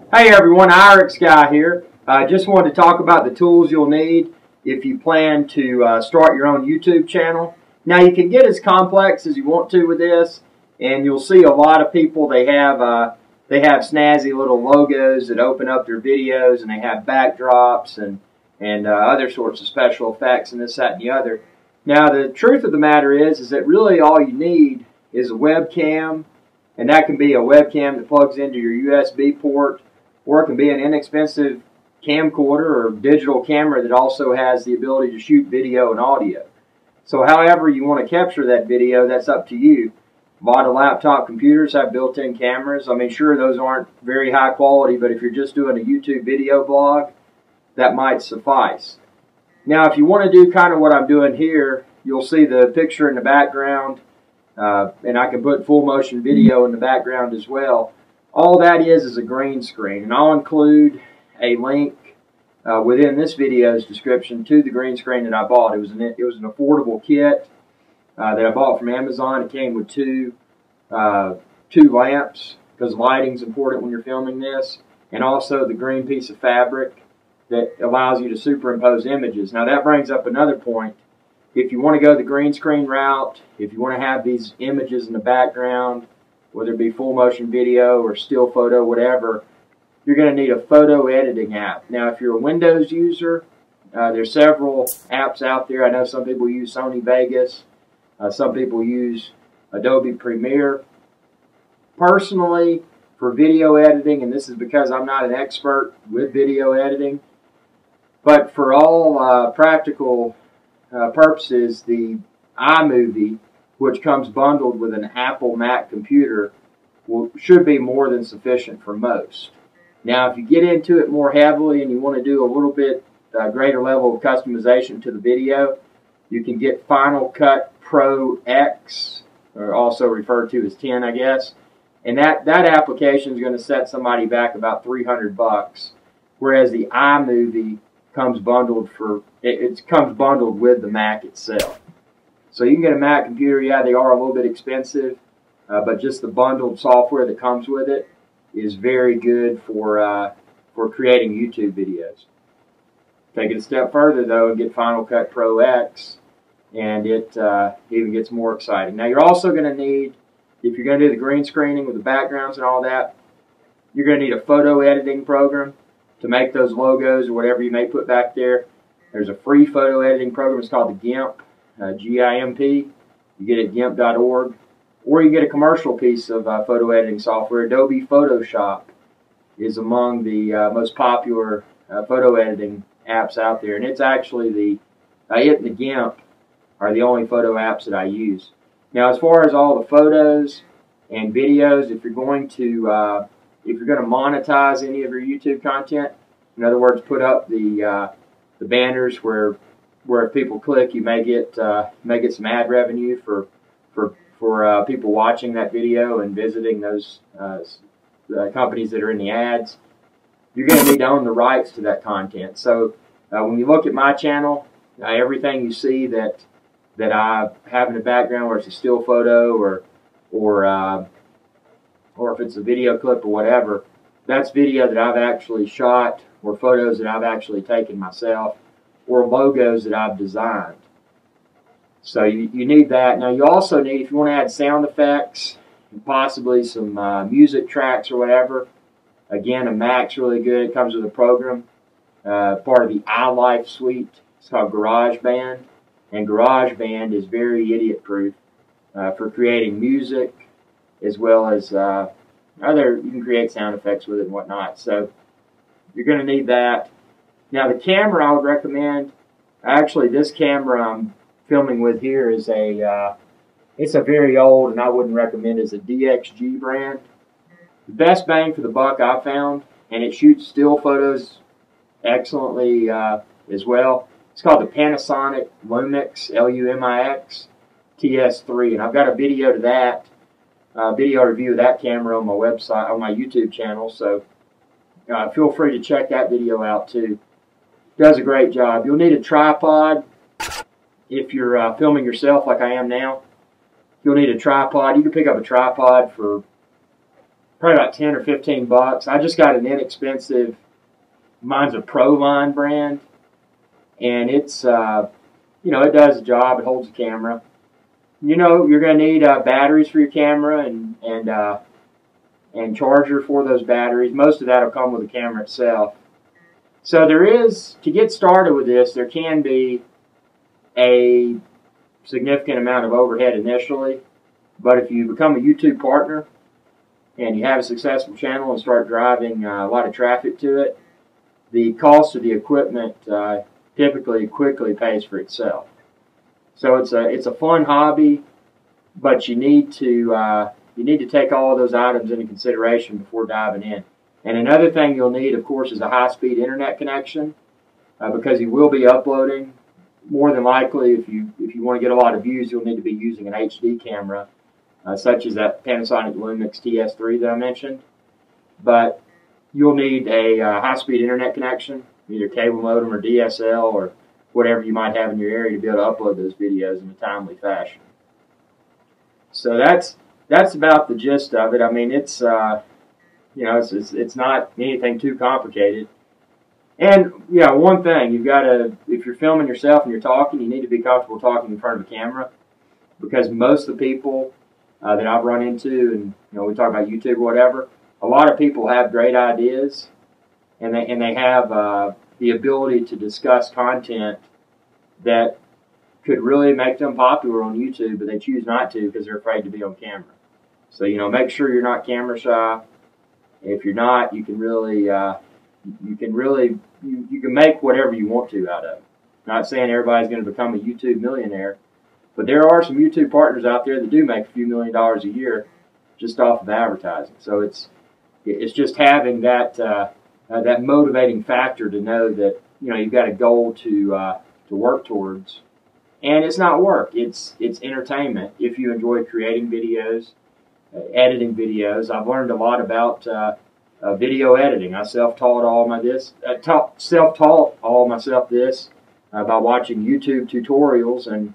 Hey everyone, IRIX Guy here. Just wanted to talk about the tools you'll need if you plan to start your own YouTube channel. Now you can get as complex as you want to with this, and you'll see a lot of people, they have snazzy little logos that open up their videos, and they have backdrops and other sorts of special effects and this, that, and the other. Now the truth of the matter is that really all you need is a webcam, and that can be a webcam that plugs into your USB port, or it can be an inexpensive camcorder or digital camera that also has the ability to shoot video and audio. So however you want to capture that video, that's up to you. A lot of laptop computers have built-in cameras. I mean, sure, those aren't very high quality, but if you're just doing a YouTube video blog, that might suffice. Now, if you want to do kind of what I'm doing here, you'll see the picture in the background, and I can put full motion video in the background as well. All that is a green screen, and I'll include a link within this video's description to the green screen that I bought. It was an affordable kit that I bought from Amazon. It came with two lamps, because lighting's important when you're filming this, and also the green piece of fabric that allows you to superimpose images. Now that brings up another point. If you want to go the green screen route, if you want to have these images in the background, whether it be full motion video or still photo, whatever, you're going to need a photo editing app. Now, if you're a Windows user, there's several apps out there. I know some people use Sony Vegas. Some people use Adobe Premiere. Personally, for video editing, and this is because I'm not an expert with video editing, but for all practical purposes, the iMovie, which comes bundled with an Apple Mac computer, should be more than sufficient for most. Now, if you get into it more heavily and you want to do a little bit greater level of customization to the video, you can get Final Cut Pro X, or also referred to as 10, I guess. And that application is going to set somebody back about $300, whereas the iMovie comes bundled comes bundled with the Mac itself. So you can get a Mac computer. Yeah, they are a little bit expensive, but just the bundled software that comes with it is very good for creating YouTube videos. Take it a step further though and get Final Cut Pro X, and it even gets more exciting. Now you're also going to need, if you're going to do the green screening with the backgrounds and all that, you're going to need a photo editing program to make those logos or whatever you may put back there. There's a free photo editing program. It's called the GIMP. GIMP. You get it at GIMP.org, or you get a commercial piece of photo editing software. Adobe Photoshop is among the most popular photo editing apps out there, and it's actually it and the GIMP are the only photo apps that I use. Now, as far as all the photos and videos, if you're going to monetize any of your YouTube content, in other words, put up the banners where if people click, you may get some ad revenue for people watching that video and visiting those companies that are in the ads. You're going to need to own the rights to that content. So when you look at my channel, everything you see that I have in the background, where it's a still photo or if it's a video clip or whatever, that's video that I've actually shot, or photos that I've actually taken myself, or logos that I've designed. So you need that. Now you also need, if you want to add sound effects, and possibly some music tracks or whatever, again, a Mac's really good. It comes with a program, part of the iLife suite. It's called GarageBand, and GarageBand is very idiot-proof for creating music, as well as you can create sound effects with it and whatnot. So you're going to need that. Now the camera I would recommend, actually this camera I'm filming with here is it's a very old, and I wouldn't recommend, it's a DXG brand. The best bang for the buck I found, and it shoots still photos excellently as well. It's called the Panasonic Lumix, Lumix TS3, and I've got a video to that, video review of that camera on my website, on my YouTube channel, so feel free to check that video out too. Does a great job. You'll need a tripod if you're filming yourself like I am now. You'll need a tripod. You can pick up a tripod for probably about 10 or 15 bucks. I just got an inexpensive, mine's a Proline brand, and it's, you know, it does the job. It holds the camera. You know, you're going to need batteries for your camera and charger for those batteries. Most of that will come with the camera itself. So there is, to get started with this, there can be a significant amount of overhead initially. But if you become a YouTube partner and you have a successful channel and start driving a lot of traffic to it, the cost of the equipment typically quickly pays for itself. So it's a fun hobby, but you need to take all of those items into consideration before diving in. And another thing you'll need, of course, is a high-speed internet connection, because you will be uploading. More than likely, if you want to get a lot of views, you'll need to be using an HD camera, such as that Panasonic Lumix TS3 that I mentioned. But you'll need a high-speed internet connection, either cable modem or DSL or whatever you might have in your area to be able to upload those videos in a timely fashion. So that's about the gist of it. I mean, it's you know, it's not anything too complicated. And yeah, one thing you've got to, if you're filming yourself and you're talking, you need to be comfortable talking in front of a camera, because most of the people that I've run into, and you know, we talk about YouTube or whatever, a lot of people have great ideas, and they have the ability to discuss content that could really make them popular on YouTube, but they choose not to because they're afraid to be on camera. So, you know, make sure you're not camera shy. If you're not, you can really you can make whatever you want to out of it. Not saying everybody's going to become a YouTube millionaire, but there are some YouTube partners out there that do make a few $1 million a year just off of advertising. So it's just having that that motivating factor to know that, you know, you've got a goal to work towards, and it's not work. It's entertainment. If you enjoy creating videos, editing videos, I've learned a lot about video editing. I self-taught all myself this by watching YouTube tutorials, and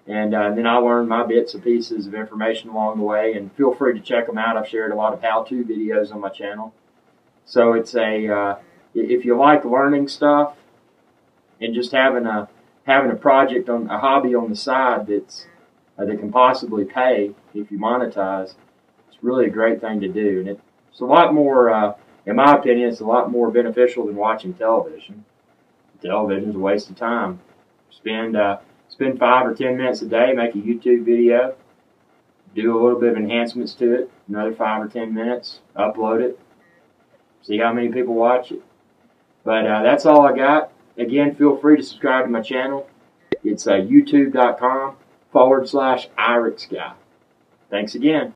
then I learned my bits and pieces of information along the way. And feel free to check them out. I've shared a lot of how-to videos on my channel. So it's if you like learning stuff and just having a project on a hobby on the side that can possibly pay if you monetize, it's really a great thing to do. And it's a lot more, in my opinion, it's a lot more beneficial than watching television. Television's a waste of time. Spend 5 or 10 minutes a day, make a YouTube video, do a little bit of enhancements to it, another 5 or 10 minutes, upload it, see how many people watch it. But that's all I got. Again, feel free to subscribe to my channel. It's youtube.com/IrixGuy. Thanks again.